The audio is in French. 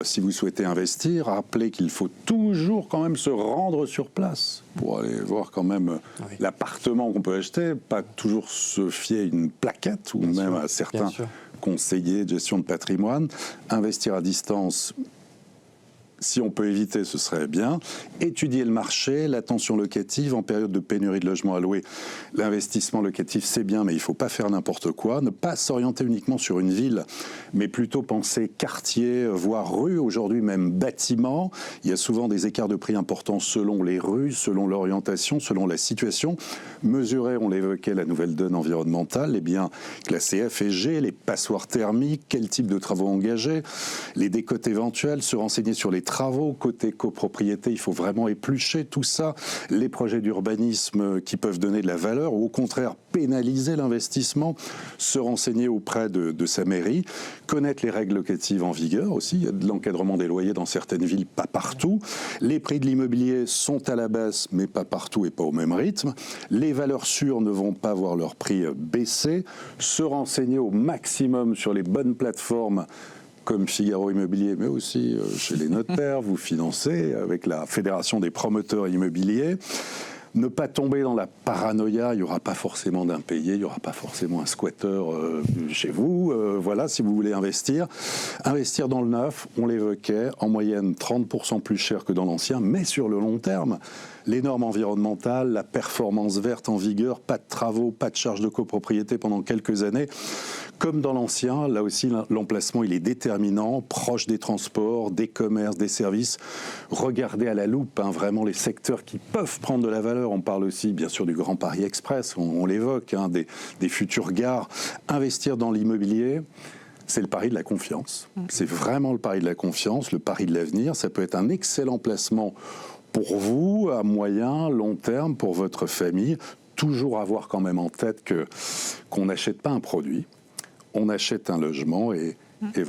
Si vous souhaitez investir, rappelez qu'il faut toujours quand même se rendre sur place pour aller voir quand même l'appartement qu'on peut acheter, pas toujours se fier à une plaquette ou même à certains conseillers de gestion de patrimoine. Investir à distance, si on peut éviter, ce serait bien. Étudier le marché, la tension locative en période de pénurie de logements à louer. L'investissement locatif, c'est bien, mais il ne faut pas faire n'importe quoi. Ne pas s'orienter uniquement sur une ville, mais plutôt penser quartier, voire rue, aujourd'hui même bâtiment. Il y a souvent des écarts de prix importants selon les rues, selon l'orientation, selon la situation. Mesurer, on l'évoquait, la nouvelle donne environnementale, les biens classés F et G, les passoires thermiques, quel type de travaux engager, les décotes éventuelles, se renseigner sur les travaux, côté copropriété, il faut vraiment éplucher tout ça, les projets d'urbanisme qui peuvent donner de la valeur ou au contraire pénaliser l'investissement, se renseigner auprès de sa mairie, connaître les règles locatives en vigueur aussi, il y a de l'encadrement des loyers dans certaines villes, pas partout, les prix de l'immobilier sont à la baisse mais pas partout et pas au même rythme, les valeurs sûres ne vont pas voir leur prix baisser, se renseigner au maximum sur les bonnes plateformes comme Figaro Immobilier, mais aussi chez les notaires, vous financez avec la Fédération des promoteurs immobiliers. Ne pas tomber dans la paranoïa, il n'y aura pas forcément d'impayé, il n'y aura pas forcément un squatteur chez vous. Voilà, si vous voulez investir. Investir dans le neuf, on l'évoquait, en moyenne 30% plus cher que dans l'ancien, mais sur le long terme. Les normes environnementales, la performance verte en vigueur, pas de travaux, pas de charges de copropriété pendant quelques années. Comme dans l'ancien, là aussi, l'emplacement, il est déterminant, proche des transports, des commerces, des services. Regardez à la loupe, vraiment les secteurs qui peuvent prendre de la valeur. On parle aussi, bien sûr, du Grand Paris Express, on l'évoque, des futures gares. Investir dans l'immobilier, c'est le pari de la confiance. C'est vraiment le pari de la confiance, le pari de l'avenir. Ça peut être un excellent placement pour vous, à moyen, long terme, pour votre famille. Toujours avoir quand même en tête qu'on n'achète pas un produit. On achète un logement et voilà.